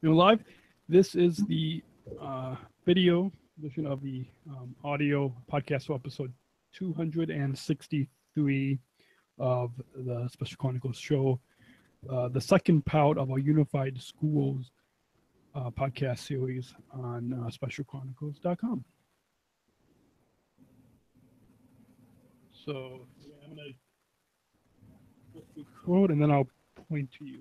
Live. This is the video edition of the audio podcast for episode 263 of the Special Chronicles show, the second part of our Unified Schools podcast series on specialchronicles.com. So I'm going to record and then I'll point to you.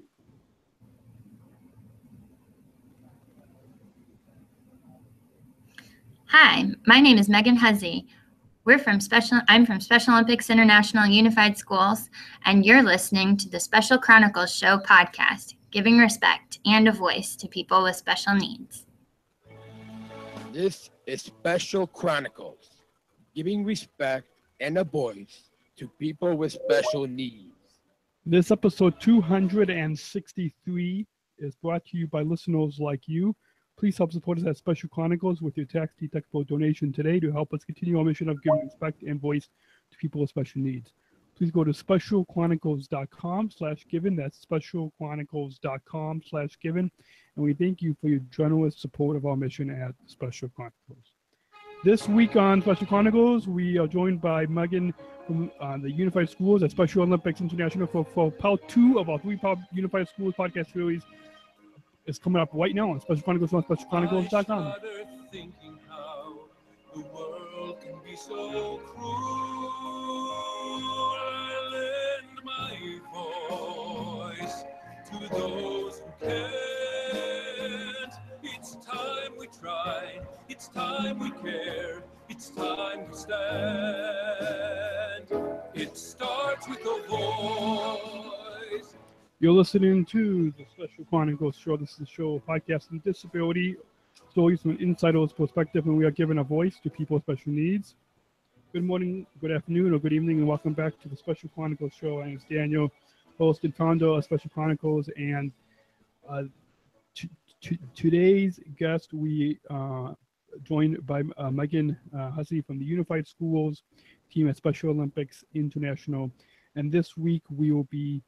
Hi, my name is Meghan Hussey. I'm from Special Olympics International Unified Schools, and you're listening to the Special Chronicles Show podcast, giving respect and a voice to people with special needs. This is Special Chronicles, giving respect and a voice to people with special needs. This episode 263 is brought to you by listeners like you. Please help support us at Special Chronicles with your tax-deductible donation today to help us continue our mission of giving respect and voice to people with special needs. Please go to specialchronicles.com/given. That's specialchronicles.com/given. And we thank you for your generous support of our mission at Special Chronicles. This week on Special Chronicles, we are joined by Meghan from the Unified Schools at Special Olympics International for part 2 of our 3-part Unified Schools podcast series. It's coming up right now on Special Chronicles on specialchronicles.com. I started thinking how the world can be so cruel. I lend my voice to those who can't. It's time we try, it's time we care, it's time we stand. It starts with a voice. You're listening to the Special Chronicles show. This is a show podcasting disability stories from an insider's perspective, and we are giving a voice to people with special needs. Good morning, good afternoon, or good evening, and welcome back to the Special Chronicles show. My name is Daniel, host and founder of Special Chronicles, and today's guest, we joined by Meghan Hussey from the Unified Schools team at Special Olympics International, and this week we will be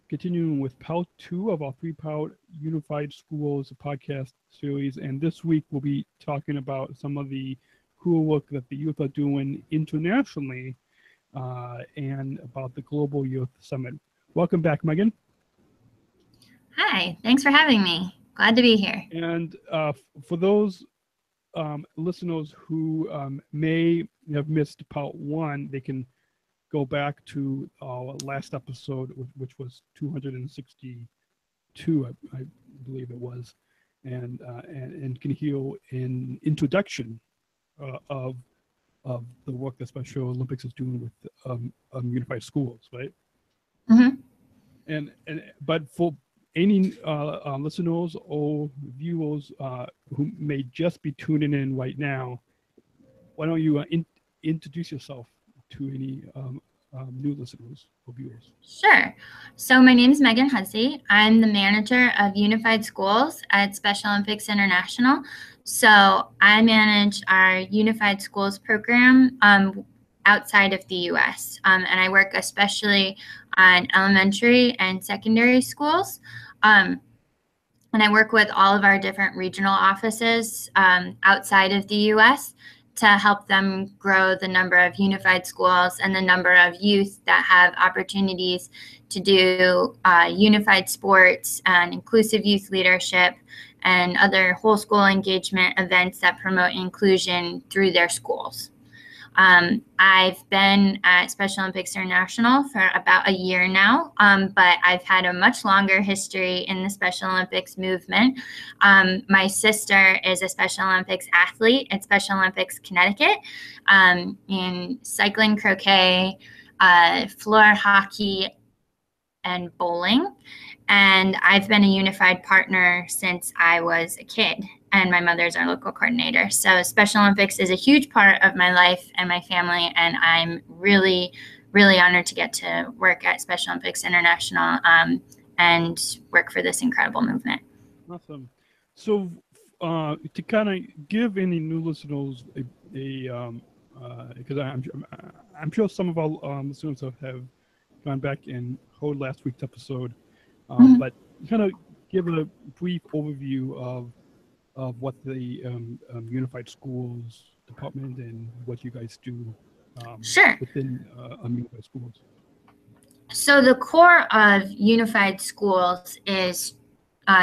continuing with part 2 of our 3-part Unified Schools podcast series. And this week we'll be talking about some of the cool work that the youth are doing internationally and about the Global Youth Summit. Welcome back, Meghan. Hi, thanks for having me. Glad to be here. And for those listeners who may have missed part 1, they can go back to our last episode, which was 262, I believe it was, and can hear an introduction of the work that Special Olympics is doing with Unified Schools, right? Mm-hmm. But for any listeners or viewers who may just be tuning in right now, why don't you introduce yourself to any new listeners or viewers? Sure. So my name is Meghan Hussey. I'm the manager of Unified Schools at Special Olympics International. So I manage our Unified Schools program outside of the U.S. And I work especially on elementary and secondary schools. And I work with all of our different regional offices outside of the U.S. to help them grow the number of unified schools and the number of youth that have opportunities to do unified sports and inclusive youth leadership and other whole school engagement events that promote inclusion through their schools. I've been at Special Olympics International for about a year now, but I've had a much longer history in the Special Olympics movement. My sister is a Special Olympics athlete at Special Olympics Connecticut in cycling, croquet, floor hockey, and bowling. And I've been a unified partner since I was a kid, and my mother's our local coordinator. So Special Olympics is a huge part of my life and my family, and I'm really, really honored to get to work at Special Olympics International and work for this incredible movement. Awesome. So to kind of give any new listeners because I'm sure some of our listeners have gone back and heard last week's episode, but kind of give a brief overview of what the Unified Schools Department and what you guys do Sure. within Unified Schools? So the core of Unified Schools is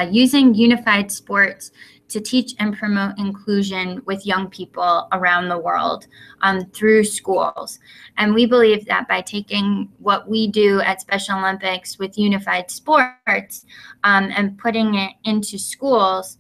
using unified sports to teach and promote inclusion with young people around the world through schools. And we believe that by taking what we do at Special Olympics with unified sports and putting it into schools,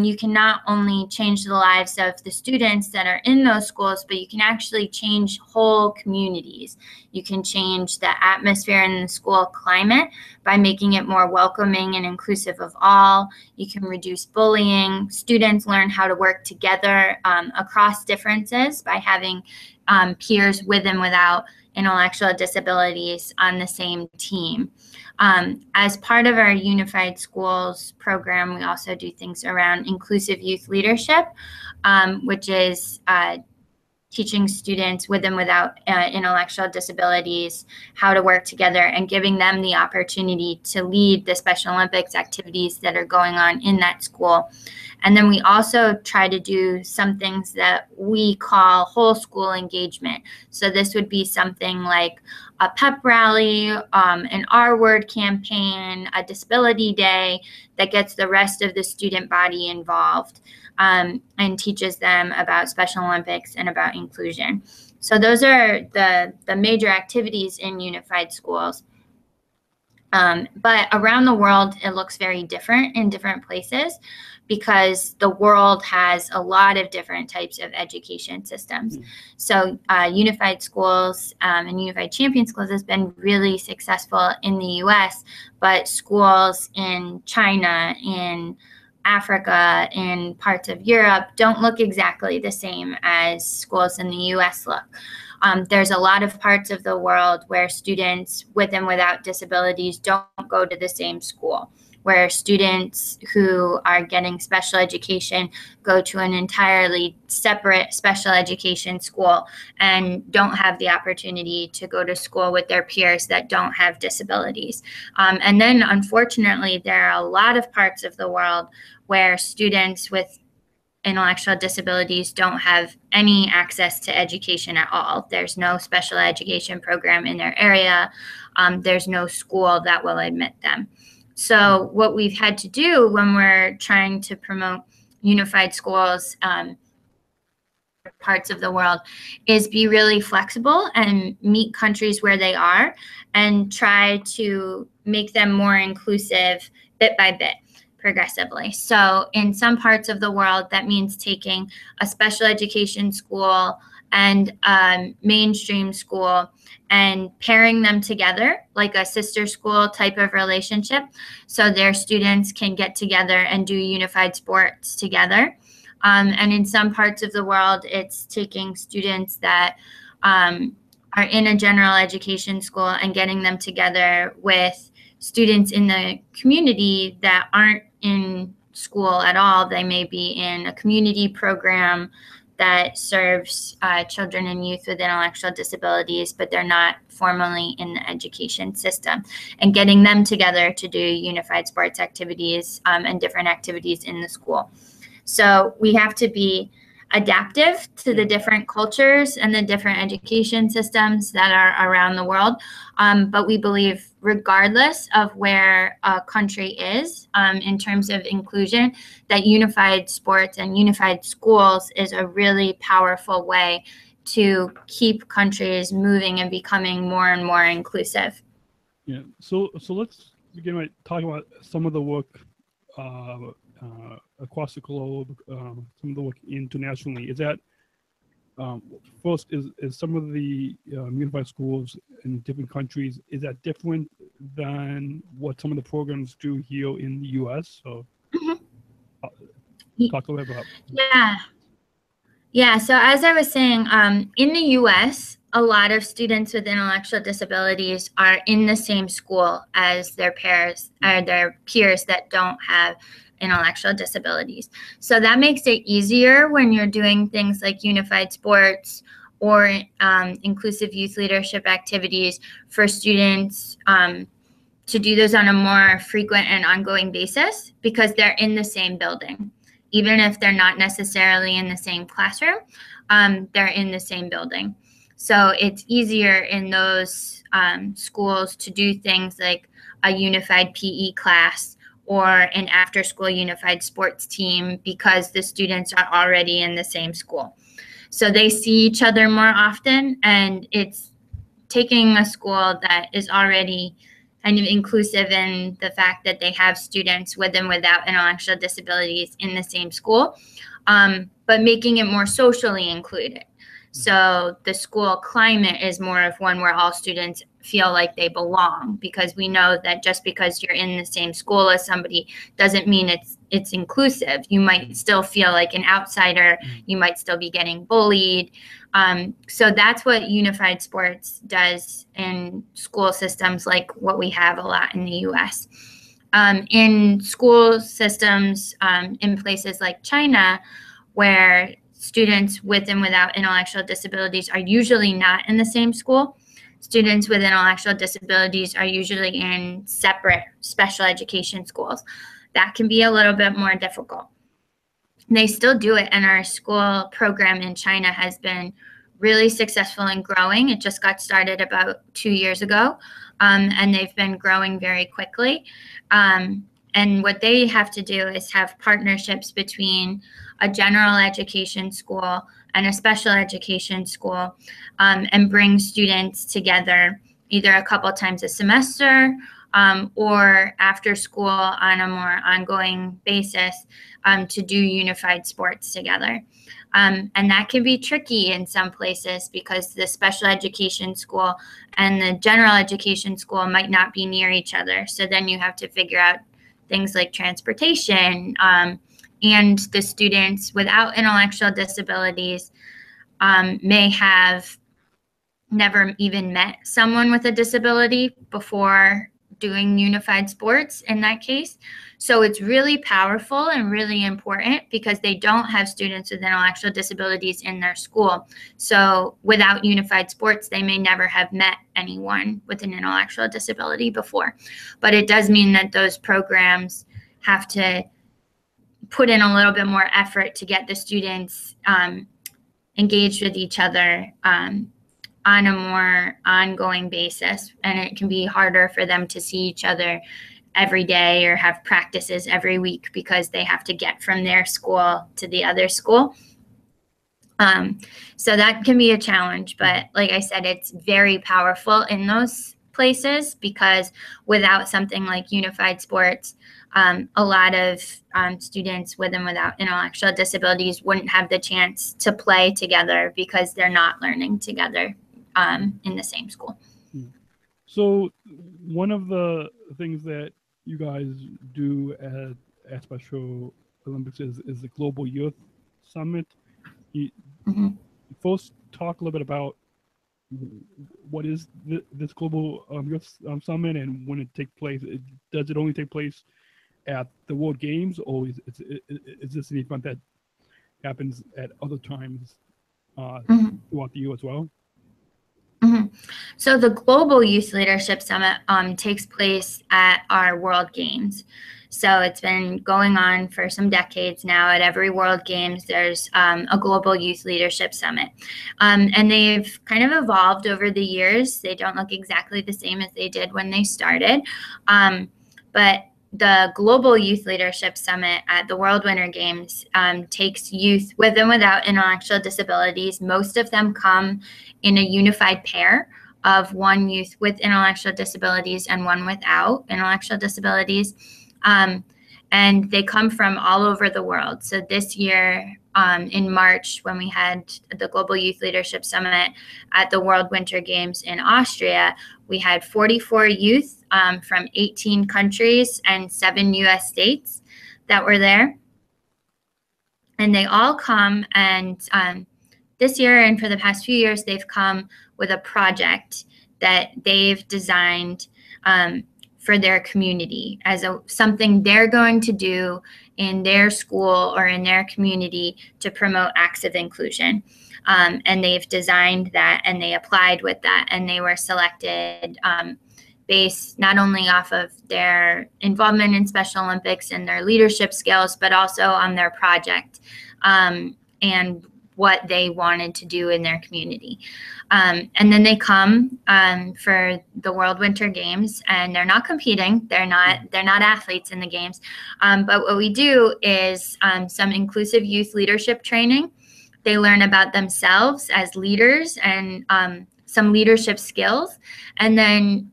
you can not only change the lives of the students that are in those schools, but you can actually change whole communities. You can change the atmosphere in the school climate by making it more welcoming and inclusive of all. You can reduce bullying. Students learn how to work together across differences by having peers with and without intellectual disabilities on the same team. As part of our Unified Schools program, we also do things around inclusive youth leadership, which is teaching students with and without intellectual disabilities how to work together and giving them the opportunity to lead the Special Olympics activities that are going on in that school. And then we also try to do some things that we call whole school engagement. So this would be something like a pep rally, an R-word campaign, a disability day that gets the rest of the student body involved and teaches them about Special Olympics and about inclusion. So those are the major activities in Unified Schools. But around the world, it looks very different in different places because the world has a lot of different types of education systems. So Unified Schools and Unified Champion Schools has been really successful in the US, but schools in China, in Africa, in parts of Europe don't look exactly the same as schools in the US look. There's a lot of parts of the world where students with and without disabilities don't go to the same school, where students who are getting special education go to an entirely separate special education school and don't have the opportunity to go to school with their peers that don't have disabilities. And then, unfortunately, there are a lot of parts of the world where students with intellectual disabilities don't have any access to education at all. There's no special education program in their area. There's no school that will admit them. So what we've had to do when we're trying to promote unified schools parts of the world is be really flexible and meet countries where they are and try to make them more inclusive bit by bit, progressively. So in some parts of the world, that means taking a special education school and a mainstream school and pairing them together like a sister school type of relationship so their students can get together and do unified sports together. And in some parts of the world, it's taking students that are in a general education school and getting them together with students in the community that aren't in school at all. They may be in a community program that serves children and youth with intellectual disabilities, but they're not formally in the education system, and getting them together to do unified sports activities and different activities in the school. So we have to be adaptive to the different cultures and the different education systems that are around the world. But we believe regardless of where a country is in terms of inclusion, that unified sports and unified schools is a really powerful way to keep countries moving and becoming more and more inclusive. Yeah, so let's begin by talking about some of the work across the globe, some of the work internationally. Is that first is some of the unified schools in different countries, is that different than what some of the programs do here in the U.S.? So talk a little bit about. Yeah. So as I was saying, in the U.S., a lot of students with intellectual disabilities are in the same school as their peers that don't have intellectual disabilities. So that makes it easier when you're doing things like unified sports or inclusive youth leadership activities for students to do those on a more frequent and ongoing basis because they're in the same building. Even if they're not necessarily in the same classroom, they're in the same building. So it's easier in those schools to do things like a unified PE class or an after-school unified sports team because the students are already in the same school. So they see each other more often, and it's taking a school that is already kind of inclusive in the fact that they have students with and without intellectual disabilities in the same school, but making it more socially included. So the school climate is more of one where all students feel like they belong, because we know that just because you're in the same school as somebody doesn't mean it's inclusive. You might still feel like an outsider. You might still be getting bullied. So that's what unified sports does in school systems like what we have a lot in the US. In school systems in places like China, where students with and without intellectual disabilities are usually not in the same school. Students with intellectual disabilities are usually in separate special education schools. That can be a little bit more difficult. They still do it, and our school program in China has been really successful in growing. It just got started about 2 years ago, and they've been growing very quickly. And what they have to do is have partnerships between a general education school and a special education school, and bring students together either a couple times a semester or after school on a more ongoing basis to do unified sports together. And that can be tricky in some places because the special education school and the general education school might not be near each other. So then you have to figure out things like transportation, and the students without intellectual disabilities may have never even met someone with a disability before doing unified sports in that case. So it's really powerful and really important because they don't have students with intellectual disabilities in their school. So without unified sports, they may never have met anyone with an intellectual disability before. But it does mean that those programs have to put in a little bit more effort to get the students engaged with each other on a more ongoing basis. And it can be harder for them to see each other every day or have practices every week because they have to get from their school to the other school. So that can be a challenge, but like I said, it's very powerful in those places because without something like unified sports, a lot of students with and without intellectual disabilities wouldn't have the chance to play together because they're not learning together in the same school. So one of the things that you guys do at Special Olympics is the Global Youth Summit. First, talk a little bit about what is this Global Youth Summit and when it takes place. Does it only take place at the World Games, or is this an event that happens at other times throughout the year as well? So the Global Youth Leadership Summit takes place at our World Games. So it's been going on for some decades now. At every World Games, there's a Global Youth Leadership Summit. And they've kind of evolved over the years. They don't look exactly the same as they did when they started. But the Global Youth Leadership Summit at the World Winter Games takes youth with and without intellectual disabilities. Most of them come in a unified pair of one youth with intellectual disabilities and one without intellectual disabilities. And they come from all over the world. So this year, in March, when we had the Global Youth Leadership Summit at the World Winter Games in Austria, we had 44 youth from 18 countries and 7 US states that were there. And they all come, and this year and for the past few years, they've come with a project that they've designed for their community as something they're going to do in their school or in their community to promote acts of inclusion. And they've designed that and they applied with that and they were selected based not only off of their involvement in Special Olympics and their leadership skills, but also on their project and what they wanted to do in their community. And then they come for the World Winter Games, and they're not competing. They're not athletes in the games. But what we do is some inclusive youth leadership training. They learn about themselves as leaders and some leadership skills. And then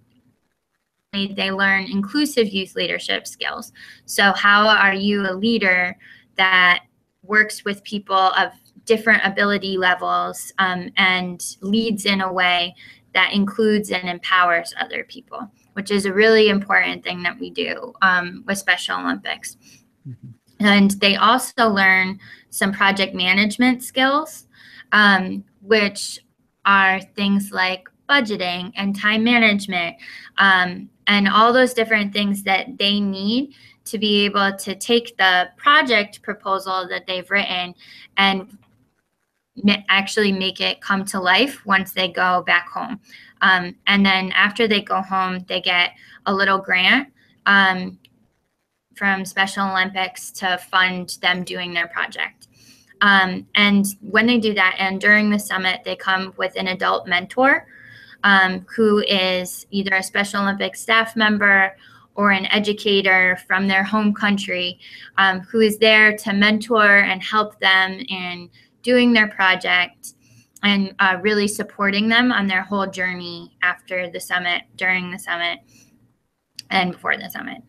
they learn inclusive youth leadership skills. So how are you a leader that works with people of different ability levels and leads in a way that includes and empowers other people, which is a really important thing that we do with Special Olympics. Mm-hmm. And they also learn some project management skills, which are things like budgeting and time management and all those different things that they need to be able to take the project proposal that they've written and actually make it come to life once they go back home. And then after they go home, they get a little grant from Special Olympics to fund them doing their project. And when they do that, and during the summit, they come with an adult mentor who is either a Special Olympics staff member or an educator from their home country who is there to mentor and help them in doing their project and really supporting them on their whole journey after the summit, during the summit, and before the summit.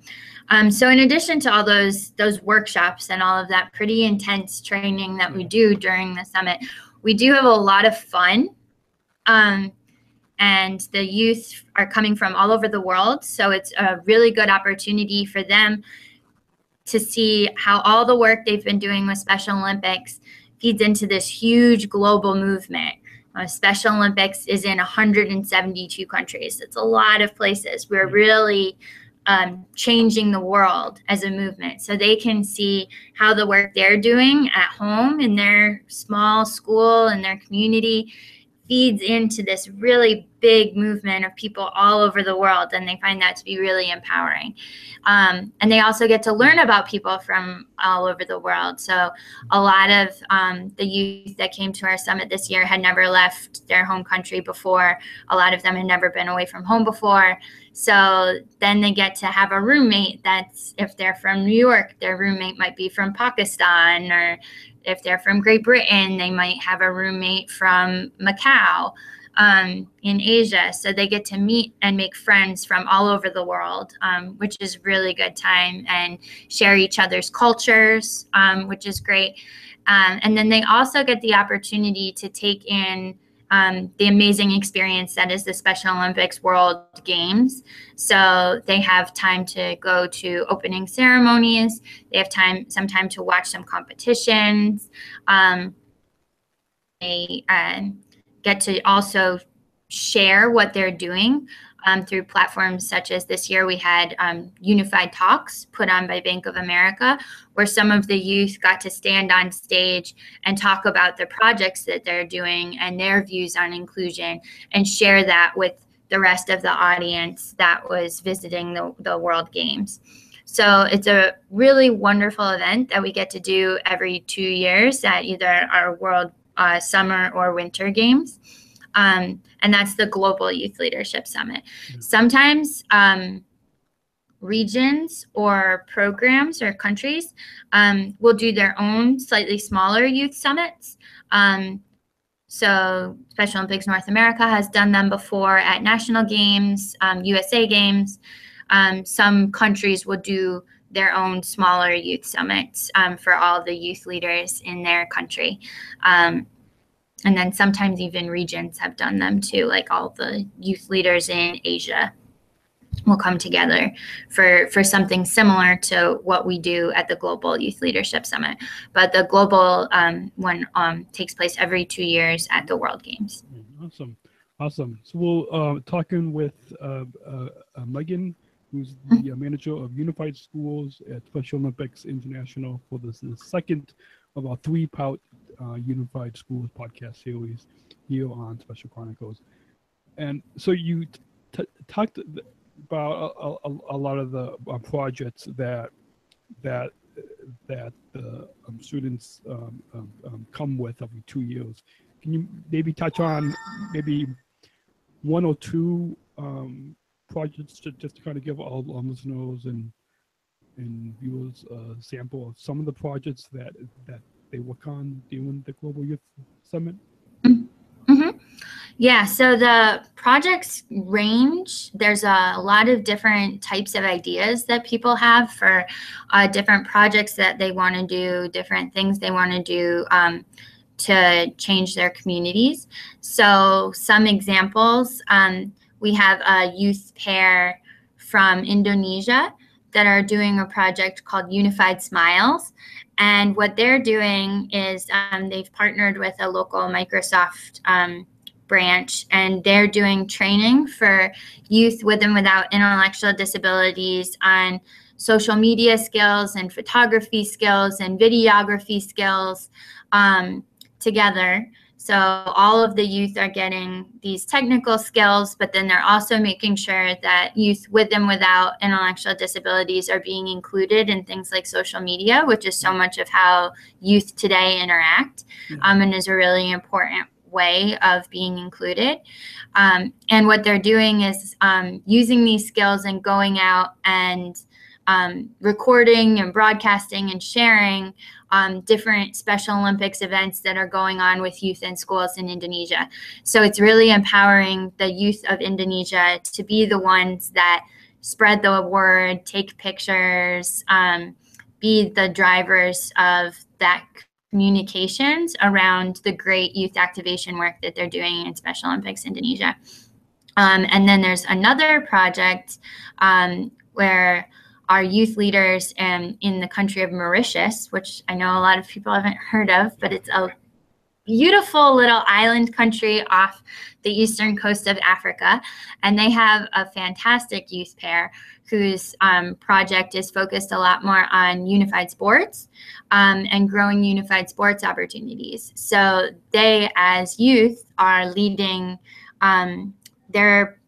So in addition to all those workshops and all of that pretty intense training that we do during the summit, we do have a lot of fun. And the youth are coming from all over the world. So it's a really good opportunity for them to see how all the work they've been doing with Special Olympics feeds into this huge global movement. Special Olympics is in 172 countries. It's a lot of places. We're really changing the world as a movement. So they can see how the work they're doing at home in their small school and their community feeds into this really big movement of people all over the world, and they find that to be really empowering. And they also get to learn about people from all over the world. So a lot of the youth that came to our summit this year had never left their home country before. A lot of them had never been away from home before. So then they get to have a roommate that's, if they're from New York, their roommate might be from Pakistan, or if they're from Great Britain, they might have a roommate from Macau in Asia. So they get to meet and make friends from all over the world, which is a really good time, and share each other's cultures, which is great. And then they also get the opportunity to take in the amazing experience that is the Special Olympics World Games. So they have time to go to opening ceremonies. They have some time to watch some competitions. They get to also share what they're doing through platforms such as this year we had Unified Talks put on by Bank of America, where some of the youth got to stand on stage and talk about the projects that they're doing and their views on inclusion, and share that with the rest of the audience that was visiting the World Games. So it's a really wonderful event that we get to do every 2 years at either our World Summer or Winter Games. And that's the Global Youth Leadership Summit. Sometimes regions or programs or countries will do their own slightly smaller youth summits. So Special Olympics North America has done them before at national games, USA Games. Some countries will do their own smaller youth summits for all the youth leaders in their country. And then sometimes even regions have done them too, like all the youth leaders in Asia will come together for something similar to what we do at the Global Youth Leadership Summit. But the global one takes place every 2 years at the World Games. Awesome. So we'll talking with Meghan, who's the manager of Unified Schools at Special Olympics International, for the second of our 3-part Unified Schools podcast series here on Special Chronicles. And so you talked about a lot of the projects that the students come with every 2 years. Can you maybe touch on maybe 1 or 2 projects just to kind of give all listeners and viewers a sample of some of the projects that they work on during the Global Youth Summit? Mm-hmm. Yeah, so the projects range. There's a lot of different types of ideas that people have for different projects that they want to do, different things they want to do to change their communities. So some examples, we have a youth pair from Indonesia that are doing a project called Unified Smiles. And what they're doing is they've partnered with a local Microsoft branch, and they're doing training for youth with and without intellectual disabilities on social media skills and photography skills and videography skills together. So all of the youth are getting these technical skills, but then they're also making sure that youth with and without intellectual disabilities are being included in things like social media, which is so much of how youth today interact, and is a really important way of being included. And what they're doing is using these skills and going out and recording and broadcasting and sharing different Special Olympics events that are going on with youth in schools in Indonesia. So it's really empowering the youth of Indonesia to be the ones that spread the word, take pictures, be the drivers of that communications around the great youth activation work that they're doing in Special Olympics Indonesia. And then there's another project where our youth leaders in the country of Mauritius, which I know a lot of people haven't heard of, but it's a beautiful little island country off the eastern coast of Africa. And they have a fantastic youth pair whose project is focused a lot more on unified sports and growing unified sports opportunities. So they, as youth, are leading their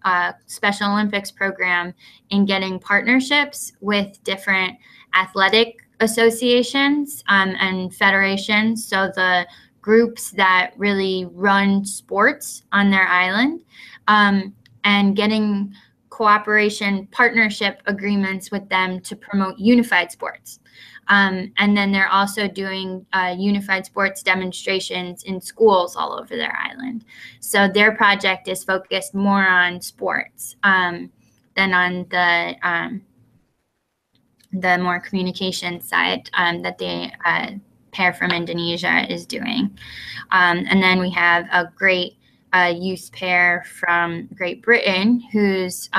Special Olympics program in getting partnerships with different athletic associations and federations. So the groups that really run sports on their island, and getting cooperation partnership agreements with them to promote unified sports. And then they're also doing unified sports demonstrations in schools all over their island. So their project is focused more on sports than on the more communication side that the pair from Indonesia is doing. And then we have a great youth pair from Great Britain whose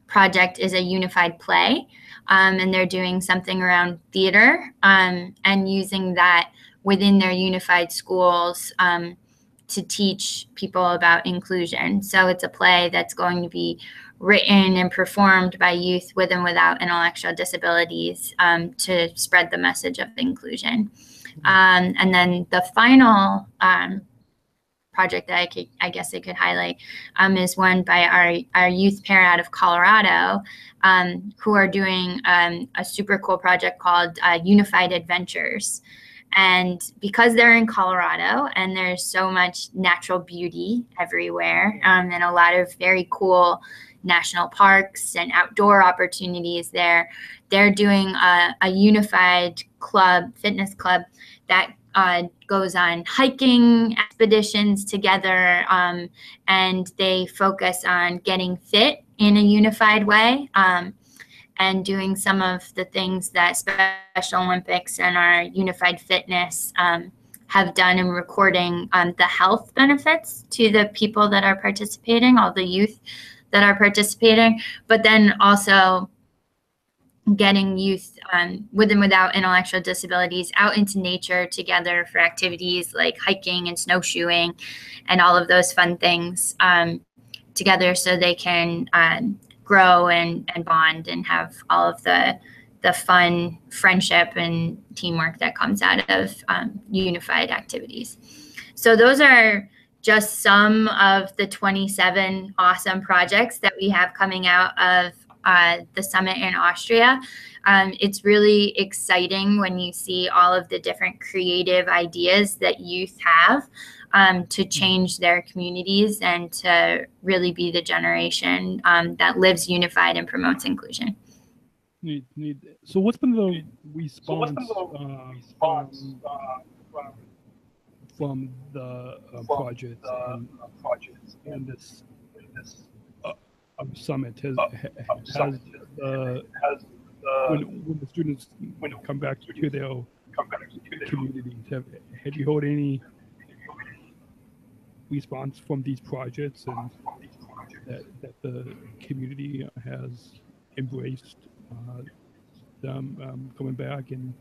project is a unified play. And they're doing something around theater and using that within their unified schools to teach people about inclusion. So it's a play that's going to be written and performed by youth with and without intellectual disabilities to spread the message of inclusion. And then the final project that I guess I could highlight is one by our youth pair out of Colorado, who are doing a super cool project called Unified Adventures. And because they're in Colorado and there's so much natural beauty everywhere, and a lot of very cool national parks and outdoor opportunities there, they're doing a unified club, fitness club, that goes on hiking expeditions together, and they focus on getting fit in a unified way, and doing some of the things that Special Olympics and our unified fitness have done in recording the health benefits to the people that are participating, all the youth that are participating, but then also getting youth with and without intellectual disabilities out into nature together for activities like hiking and snowshoeing and all of those fun things together, so they can grow and bond and have all of the fun friendship and teamwork that comes out of unified activities. So those are just some of the 27 awesome projects that we have coming out of the summit in Austria. It's really exciting when you see all of the different creative ideas that youth have to change their communities and to really be the generation that lives unified and promotes inclusion. So what's been the response from the project and this summit? Has when the students come back to their communities, have you heard any response from these projects and that the community has embraced them coming back and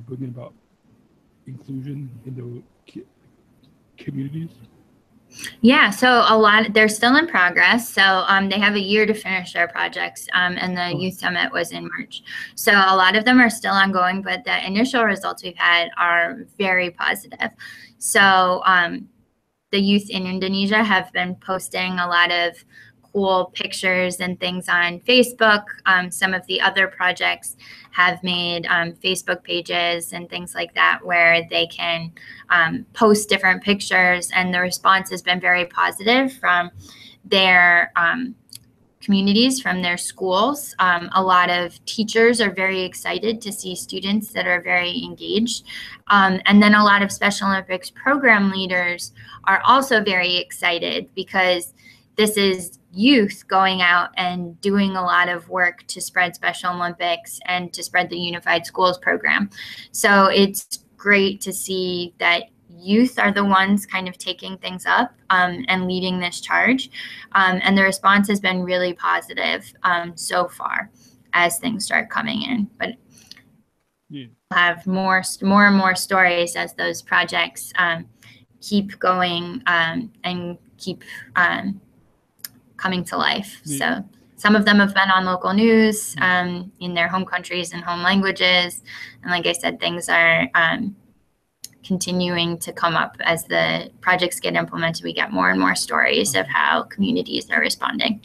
bringing about inclusion in the communities? Yeah, so they're still in progress. So they have a year to finish their projects, and the Youth Summit was in March. So a lot of them are still ongoing, but the initial results we've had are very positive. So the youth in Indonesia have been posting a lot of cool pictures and things on Facebook. Some of the other projects have made Facebook pages and things like that where they can post different pictures, and the response has been very positive from their communities, from their schools. A lot of teachers are very excited to see students that are very engaged. And then a lot of Special Olympics program leaders are also very excited because this is youth going out and doing a lot of work to spread Special Olympics and to spread the Unified Schools program. So it's great to see that youth are the ones kind of taking things up and leading this charge. And the response has been really positive so far as things start coming in. But we'll have more and more stories as those projects keep going and keep coming to life. So some of them have been on local news in their home countries and home languages. And like I said, things are continuing to come up as the projects get implemented. We get more and more stories of how communities are responding.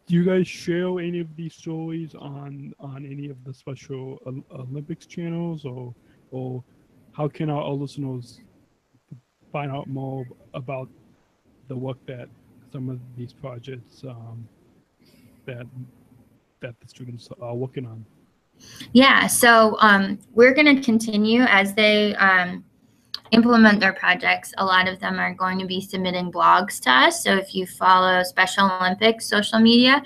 Do you guys share any of these stories on any of the Special Olympics channels, or how can our listeners find out more about the work that some of these projects that the students are working on? Yeah, so we're going to continue as they implement their projects. A lot of them are going to be submitting blogs to us. So if you follow Special Olympics social media,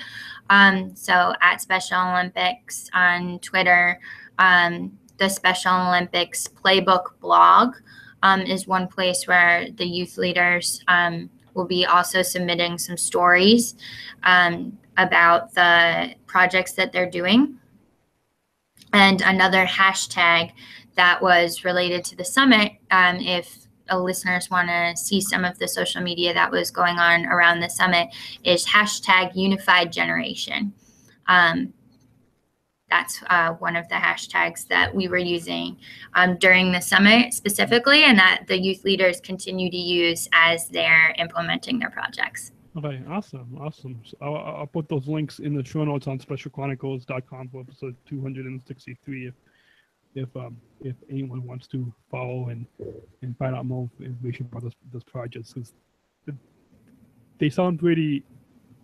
so at Special Olympics on Twitter, the Special Olympics Playbook blog is one place where the youth leaders will be also submitting some stories about the projects that they're doing. And another hashtag that was related to the summit, if listeners want to see some of the social media that was going on around the summit, is hashtag Unified Generation. That's one of the hashtags that we were using during the summit specifically, and that the youth leaders continue to use as they're implementing their projects. Okay, awesome. So I'll put those links in the show notes on specialchronicles.com for episode 263 if anyone wants to follow and find out more information about those projects, because they sound pretty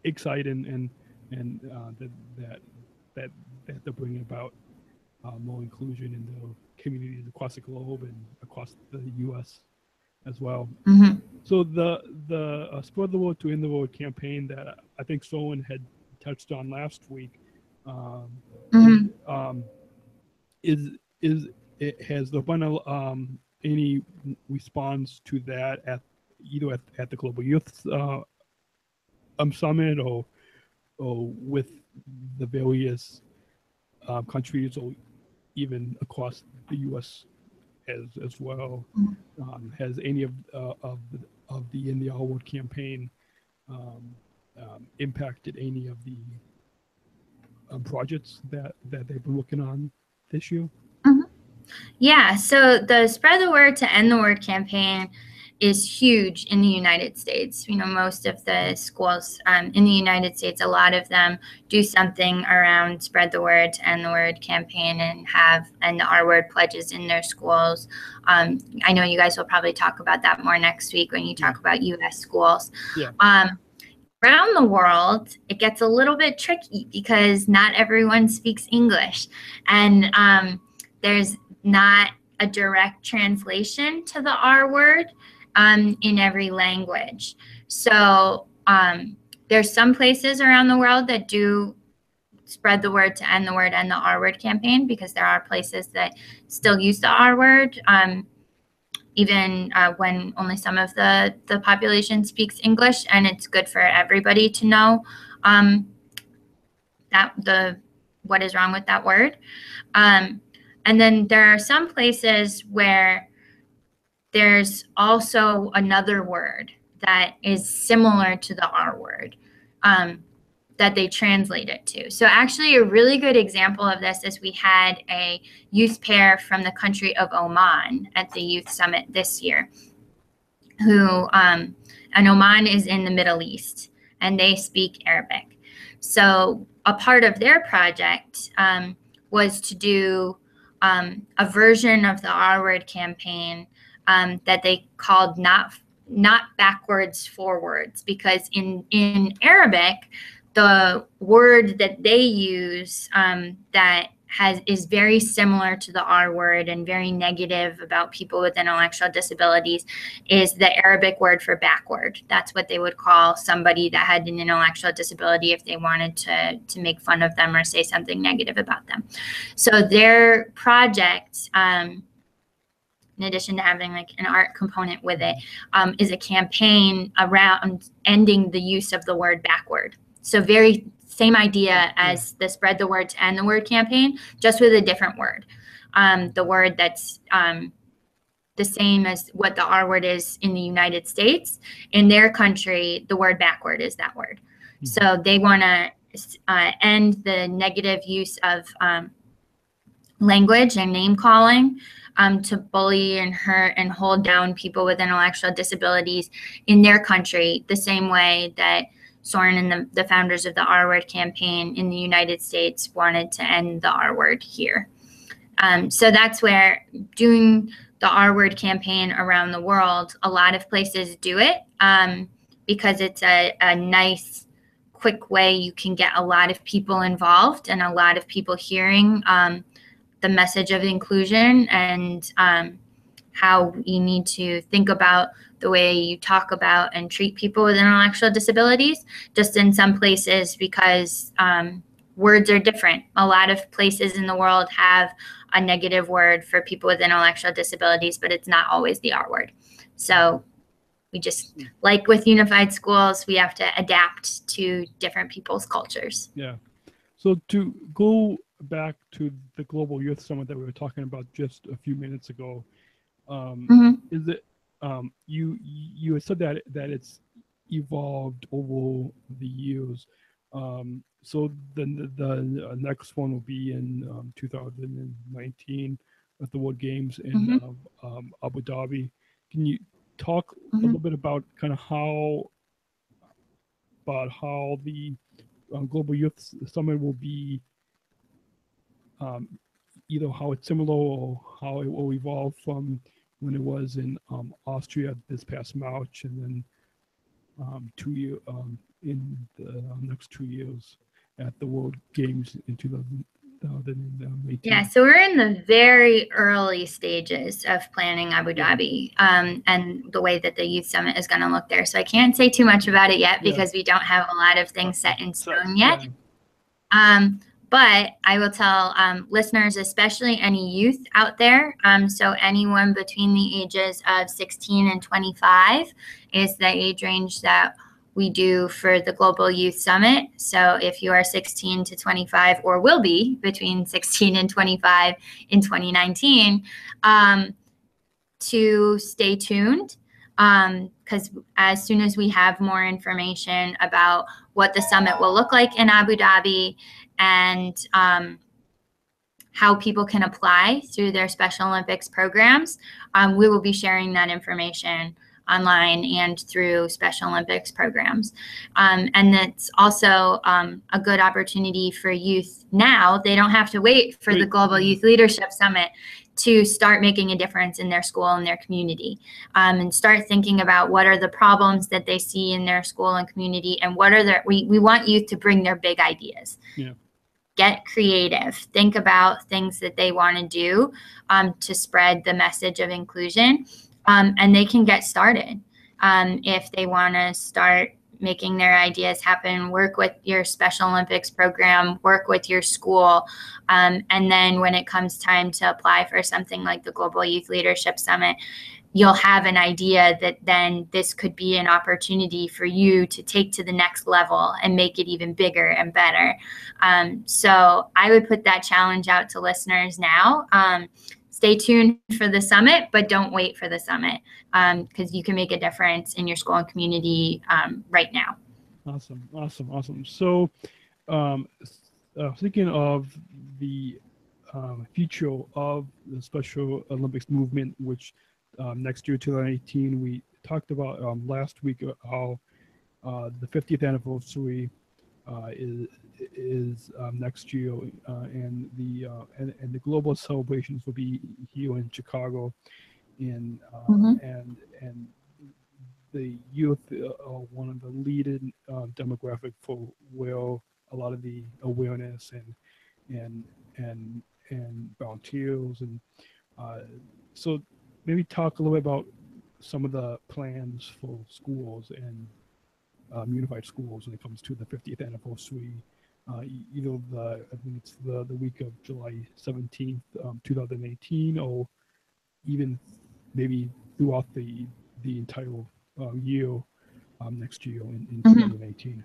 exciting and that they're bringing about more inclusion in the communities across the globe and across the U.S. as well. Mm-hmm. So the Spread the Word to End the Word campaign that I think Soren had touched on last week has there been any response to that either at the Global Youth Summit or with the various countries, or even across the U.S. as well? Has any of the In the Our World campaign impacted any of the projects that they've been working on this year? Yeah, so the Spread the Word to End the Word campaign is huge in the United States. You know, most of the schools in the United States, a lot of them do something around spread the word and the word campaign and the R word pledges in their schools. I know you guys will probably talk about that more next week when you talk about U.S. schools. Yeah. Around the world, it gets a little bit tricky because not everyone speaks English, and there's not a direct translation to the R word in every language. So there's some places around the world that do spread the word to end the word and the R word campaign, because there are places that still use the R word, even when only some of the population speaks English, and it's good for everybody to know what is wrong with that word. And then there are some places where there's also another word that is similar to the R word that they translate it to. So actually a really good example of this is we had a youth pair from the country of Oman at the Youth Summit this year, and Oman is in the Middle East, and they speak Arabic. So a part of their project was to do a version of the R word campaign that they called not backwards forwards, because in Arabic, the word that they use that is very similar to the R word and very negative about people with intellectual disabilities is the Arabic word for backward. That's what they would call somebody that had an intellectual disability if they wanted to make fun of them or say something negative about them. So their project, in addition to having like an art component with it, is a campaign around ending the use of the word backward. So very same idea as the spread the word to end the word campaign, just with a different word. The word that's the same as what the R word is in the United States. In their country, the word backward is that word. Mm-hmm. So they want to end the negative use of language and name calling to bully and hurt and hold down people with intellectual disabilities in their country, the same way that Soren and the founders of the R word campaign in the United States wanted to end the R word here. So that's where doing the R word campaign around the world, a lot of places do it because it's a nice, quick way you can get a lot of people involved and a lot of people hearing the message of inclusion and how you need to think about the way you talk about and treat people with intellectual disabilities, just in some places because words are different. A lot of places in the world have a negative word for people with intellectual disabilities, but it's not always the R word. So we just, like with unified schools, we have to adapt to different people's cultures. Yeah. So to go back to the Global Youth Summit that we were talking about just a few minutes ago, is it you said that it's evolved over the years. So then the next one will be in 2019 at the World Games in Abu Dhabi. Can you talk a little bit about kind of how the Global Youth Summit will be, either how it's similar or how it will evolve from when it was in Austria this past March, and then in the next 2 years at the World Games in 2018. Yeah, so we're in the very early stages of planning Abu Dhabi and the way that the Youth Summit is going to look there. So I can't say too much about it yet because we don't have a lot of things set in stone yet. But I will tell listeners, especially any youth out there, so anyone between the ages of 16 and 25 is the age range that we do for the Global Youth Summit. So if you are 16 to 25 or will be between 16 and 25 in 2019, to stay tuned, because as soon as we have more information about what the summit will look like in Abu Dhabi and how people can apply through their Special Olympics programs, we will be sharing that information online and through Special Olympics programs. And that's also a good opportunity for youth now. They don't have to wait for the Global Youth Leadership Summit to start making a difference in their school and their community, and start thinking about what are the problems that they see in their school and community, and what are their, we want youth to bring their big ideas. Yeah. Get creative, think about things that they want to do to spread the message of inclusion, and they can get started. If they want to start making their ideas happen, work with your Special Olympics program, work with your school. And then when it comes time to apply for something like the Global Youth Leadership Summit, you'll have an idea that then this could be an opportunity for you to take to the next level and make it even bigger and better. So I would put that challenge out to listeners now. Stay tuned for the summit, but don't wait for the summit, because you can make a difference in your school and community right now. Awesome. So thinking of the future of the Special Olympics movement, which next year, 2018, we talked about last week how the 50th anniversary is next year, and the global celebrations will be here in Chicago, and the youth are one of the leading demographic for where a lot of the awareness and volunteers, and so maybe talk a little bit about some of the plans for schools and unified schools when it comes to the 50th anniversary. Either I think it's the week of July 17th, 2018, or even maybe throughout the entire year next year in 2018.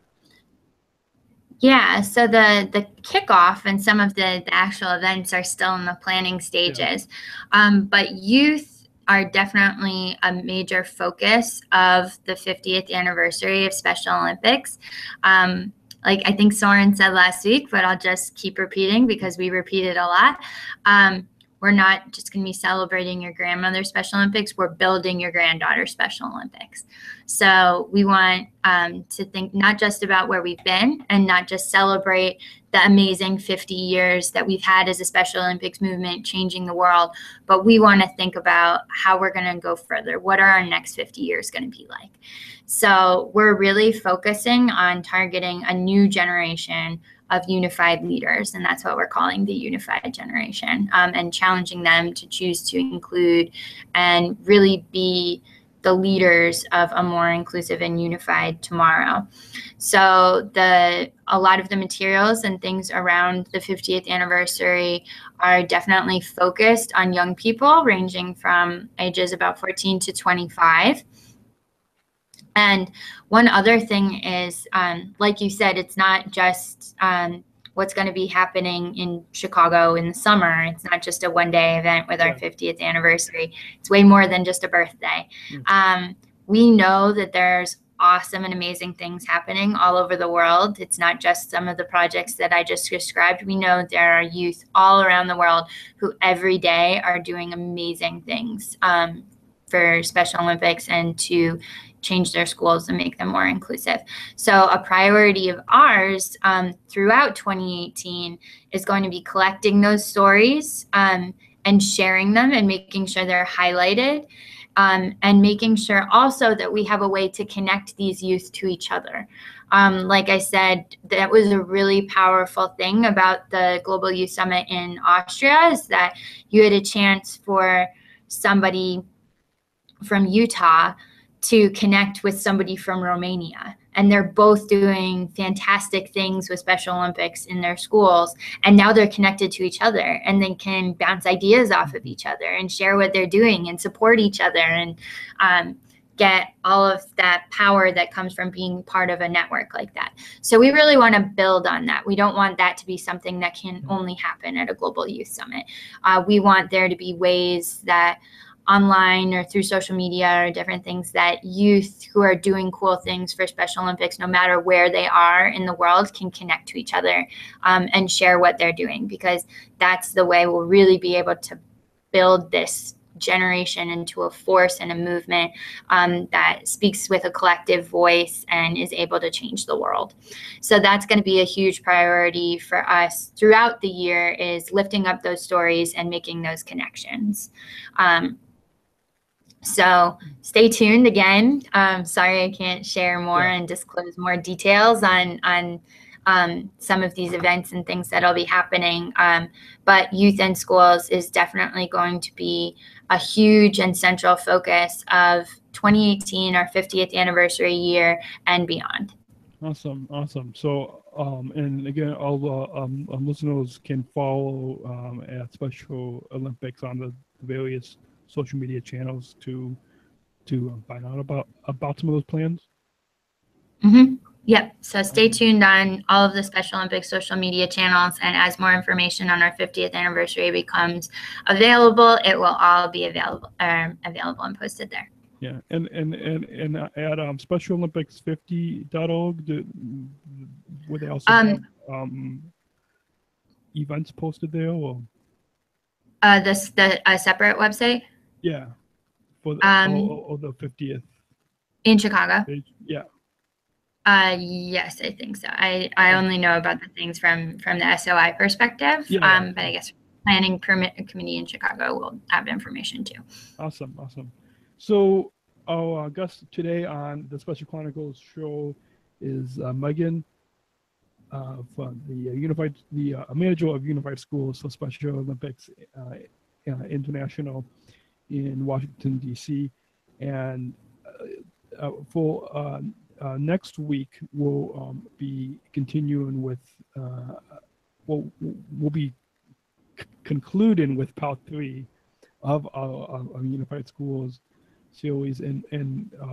Yeah, so the kickoff and some of the actual events are still in the planning stages, but youth are definitely a major focus of the 50th anniversary of Special Olympics. Like I think Soren said last week, but I'll just keep repeating because we repeat it a lot. We're not just going to be celebrating your grandmother's Special Olympics. We're building your granddaughter's Special Olympics. So we want to think not just about where we've been and not just celebrate the amazing 50 years that we've had as a Special Olympics movement changing the world, but we want to think about how we're going to go further. What are our next 50 years going to be like? So we're really focusing on targeting a new generation of unified leaders, and that's what we're calling the unified generation, and challenging them to choose to include and really be the leaders of a more inclusive and unified tomorrow. So a lot of the materials and things around the 50th anniversary are definitely focused on young people ranging from ages about 14 to 25. And one other thing is, like you said, it's not just what's going to be happening in Chicago in the summer. It's not just a one-day event with our 50th anniversary. It's way more than just a birthday. We know that there's awesome and amazing things happening all over the world. It's not just some of the projects that I just described. We know there are youth all around the world who every day are doing amazing things for Special Olympics and to change their schools and make them more inclusive. So a priority of ours throughout 2018 is going to be collecting those stories and sharing them and making sure they're highlighted, and making sure also that we have a way to connect these youth to each other. Like I said, that was a really powerful thing about the Global Youth Summit in Austria, is that you had a chance for somebody from Utah to connect with somebody from Romania. And they're both doing fantastic things with Special Olympics in their schools. And now they're connected to each other and they can bounce ideas off of each other and share what they're doing and support each other and get all of that power that comes from being part of a network like that. So we really want to build on that. We don't want that to be something that can only happen at a Global Youth Summit. We want there to be ways that online or through social media or different things that youth who are doing cool things for Special Olympics, no matter where they are in the world, can connect to each other and share what they're doing, because that's the way we'll really be able to build this generation into a force and a movement that speaks with a collective voice and is able to change the world. So that's going to be a huge priority for us throughout the year, is lifting up those stories and making those connections. So stay tuned again. Sorry I can't share more and disclose more details on some of these events and things that'll be happening. But Youth in Schools is definitely going to be a huge and central focus of 2018, our 50th anniversary year, and beyond. Awesome, awesome. So, and again, all the listeners can follow at Special Olympics on the various social media channels to find out about some of those plans. Yep. So stay tuned on all of the Special Olympics social media channels, and as more information on our 50th anniversary becomes available, it will all be available and posted there. Yeah, and at SpecialOlympics50.org, would they also have events posted there, or a separate website? Yeah, for the, the 50th in Chicago. page. Yeah. Yes, I think so. I only know about the things from the SOI perspective. But I guess planning committee in Chicago will have information too. Awesome, awesome. So our guest today on the Special Chronicles show is Meghan, from the manager of Unified Schools for Special Olympics International in Washington, D.C. And for next week, we'll be continuing with, we'll be concluding with part 3 of our Unified Schools series. And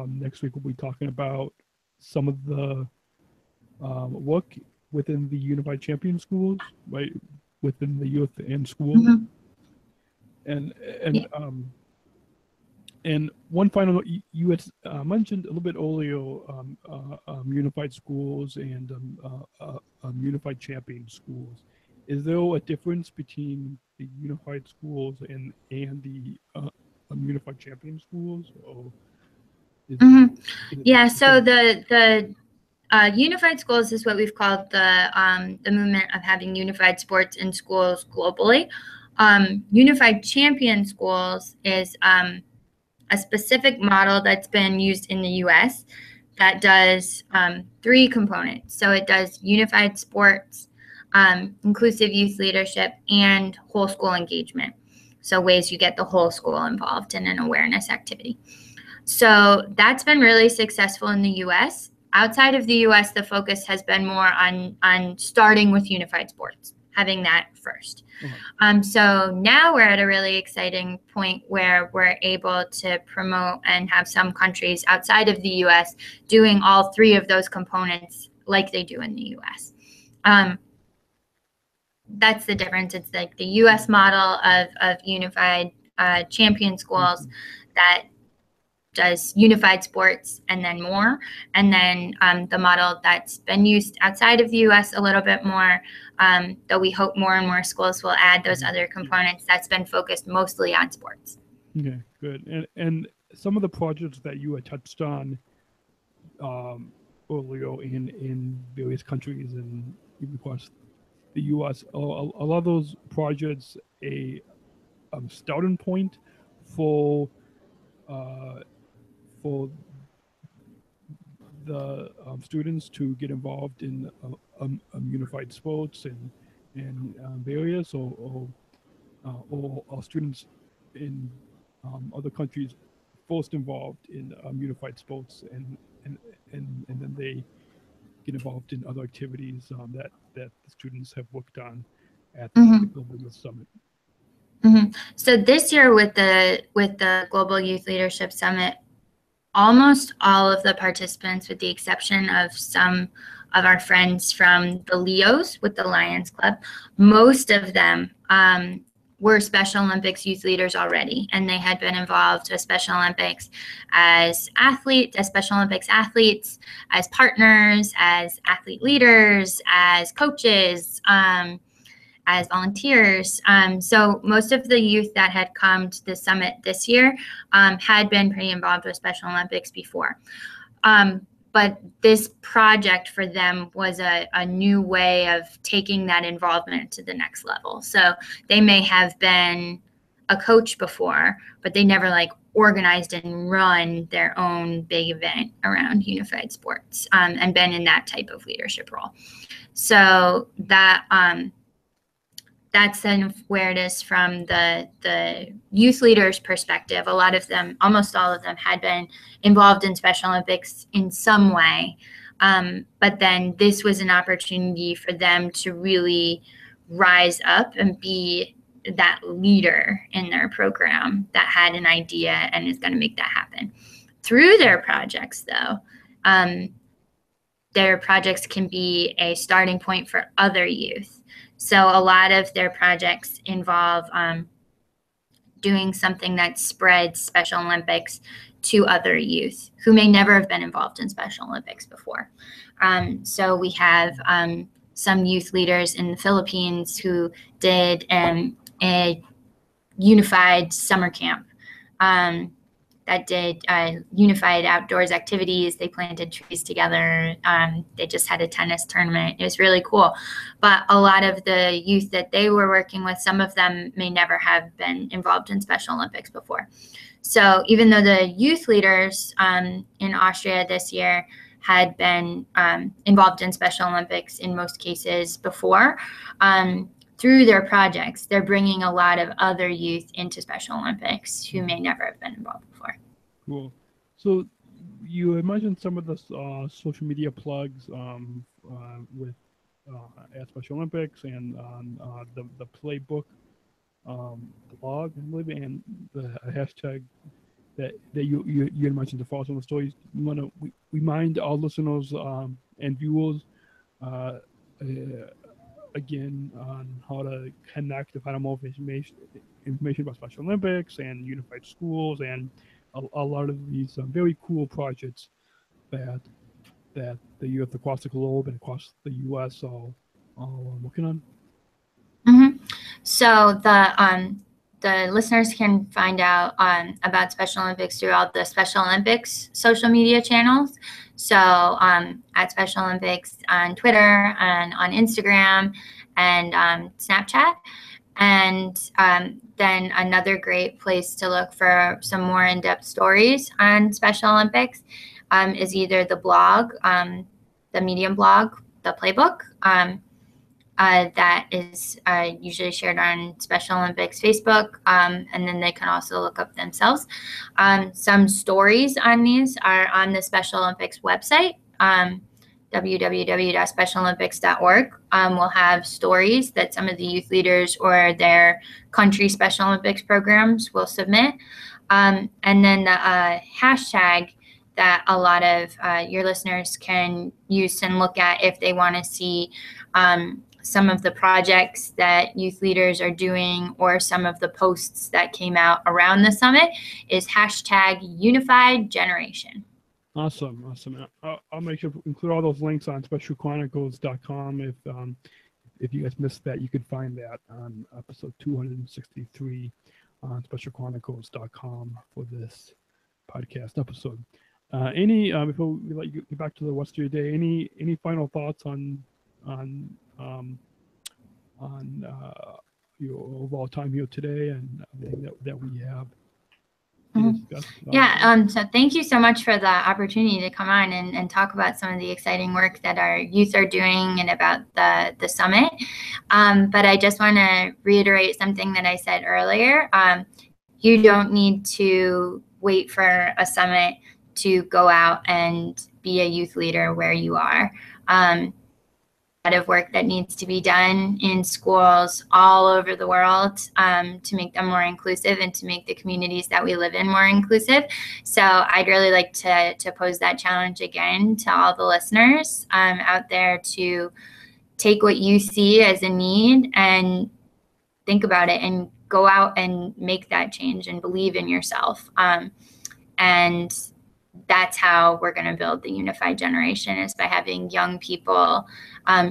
next week, we'll be talking about some of the work within the Unified Champion Schools, right, within the youth and schools. And one final note, you had mentioned a little bit earlier Unified Schools and Unified Champion Schools. Is there a difference between the Unified Schools and the Unified Champion Schools? Or yeah, so the Unified Schools is what we've called the movement of having unified sports in schools globally. Unified Champion Schools is a specific model that's been used in the U.S. that does 3 components. So it does unified sports, inclusive youth leadership, and whole school engagement. So ways you get the whole school involved in an awareness activity. So that's been really successful in the U.S. Outside of the U.S., the focus has been more on starting with unified sports, having that first. So now we're at a really exciting point where we're able to promote and have some countries outside of the U.S. doing all 3 of those components like they do in the U.S. That's the difference. It's like the U.S. model of unified champion schools that does unified sports and then more. And then the model that's been used outside of the U.S. a little bit more, though we hope more and more schools will add those other components, that's been focused mostly on sports. Okay, good. And some of the projects that you had touched on earlier in various countries and even across the U.S., a lot of those projects a starting point for the students to get involved in unified sports and various or students in other countries first involved in unified sports and then they get involved in other activities that the students have worked on at the Global Youth Summit. So this year with the Global Youth Leadership Summit, almost all of the participants, with the exception of some of our friends from the Leos with the Lions Club, most of them were Special Olympics youth leaders already, and they had been involved with Special Olympics as athletes, as Special Olympics athletes, as partners, as athlete leaders, as coaches. as volunteers. So most of the youth that had come to the summit this year had been pretty involved with Special Olympics before. But this project for them was a new way of taking that involvement to the next level. So they may have been a coach before, but they never like organized and run their own big event around unified sports and been in that type of leadership role. So that that's then where it is from the youth leaders' perspective. A lot of them, almost all of them, had been involved in Special Olympics in some way. But then this was an opportunity for them to really rise up and be that leader in their program that had an idea and is going to make that happen. Through their projects, though, their projects can be a starting point for other youth. So a lot of their projects involve doing something that spreads Special Olympics to other youth who may never have been involved in Special Olympics before. So we have some youth leaders in the Philippines who did a unified summer camp that did unified outdoors activities. They planted trees together. They just had a tennis tournament. It was really cool. But a lot of the youth that they were working with, some of them may never have been involved in Special Olympics before. So even though the youth leaders in Austria this year had been involved in Special Olympics in most cases before, through their projects, they're bringing a lot of other youth into Special Olympics who may never have been involved before. Cool. So you mentioned some of the social media plugs with at Special Olympics and on the Playbook blog, I believe, and the hashtag that you had mentioned to follow some of the stories. You want to remind our listeners and viewers again on how to connect, to find out more information about Special Olympics and unified schools and a lot of these very cool projects that the youth across the globe and across the U.S. are working on. Mm-hmm. So the listeners can find out about Special Olympics through all the Special Olympics social media channels. So at Special Olympics on Twitter and on Instagram and Snapchat. And then another great place to look for some more in-depth stories on Special Olympics is either the blog, the Medium blog, the Playbook, that is usually shared on Special Olympics Facebook, and then they can also look up themselves. Some stories on these are on the Special Olympics website, www.specialolympics.org. We'll have stories that some of the youth leaders or their country Special Olympics programs will submit. And then the hashtag that a lot of your listeners can use and look at if they want to see some of the projects that youth leaders are doing or some of the posts that came out around the summit is hashtag Unified Generation. Awesome. I'll make sure to include all those links on specialchronicles.com. If you guys missed that, you could find that on episode 263 on specialchronicles.com for this podcast episode. Before we let you get back to the rest of your day, any final thoughts on your overall time here today and everything that we have? Yeah, so thank you so much for the opportunity to come on and talk about some of the exciting work that our youth are doing and about the summit. But I just want to reiterate something that I said earlier. You don't need to wait for a summit to go out and be a youth leader where you are. A lot of work that needs to be done in schools all over the world to make them more inclusive and to make the communities that we live in more inclusive. So I'd really like to pose that challenge again to all the listeners out there to take what you see as a need and think about it and go out and make that change and believe in yourself. And that's how we're going to build the unified generation, is by having young people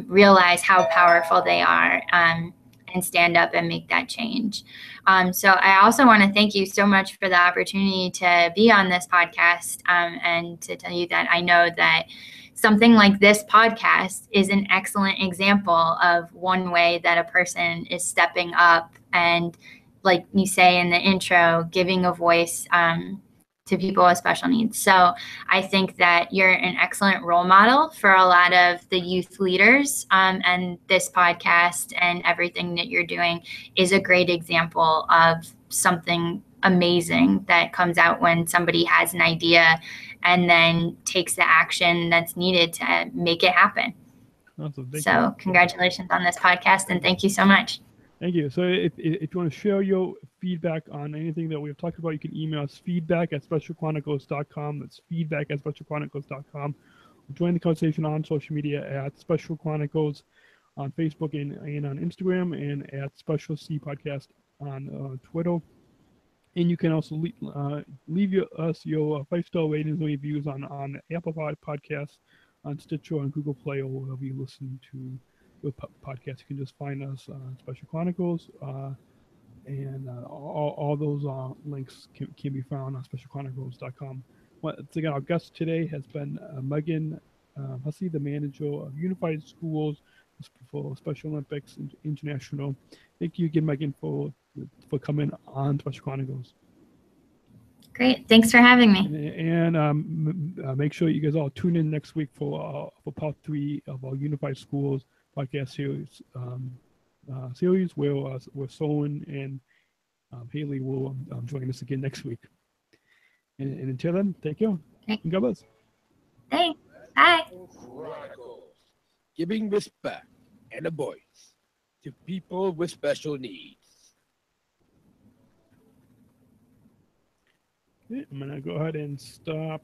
realize how powerful they are and and stand up and make that change. So I also want to thank you so much for the opportunity to be on this podcast, and to tell you that I know that something like this podcast is an excellent example of one way that a person is stepping up and, like you say in the intro, giving a voice to people with special needs. So I think that you're an excellent role model for a lot of the youth leaders, and this podcast and everything that you're doing is a great example of something amazing that comes out when somebody has an idea and then takes the action that's needed to make it happen. Awesome. So congratulations on this podcast, and thank you so much. Thank you. So if you want to share your feedback on anything that we've talked about, you can email us feedback@specialchronicles.com. That's feedback@specialchronicles.com. Join the conversation on social media at Special Chronicles on Facebook and on Instagram, and at Special C Podcast on Twitter. And you can also leave us your 5-star ratings and reviews on Apple Podcasts, on Stitcher, on Google Play, or wherever you listen to your podcast. You can just find us on Special Chronicles, and all those links can be found on specialchronicles.com. Once again, our guest today has been Meghan Hussey, the manager of Unified Schools for Special Olympics International. Thank you again, Meghan, for coming on Special Chronicles. Great. Thanks for having me. And make sure you guys all tune in next week for part 3 of our Unified Schools podcast series where Solon and Haley will join us again next week. And until then, take care. Okay. And God bless. Thanks. Bye. Chronicles, giving respect and a voice to people with special needs. Okay, I'm going to go ahead and stop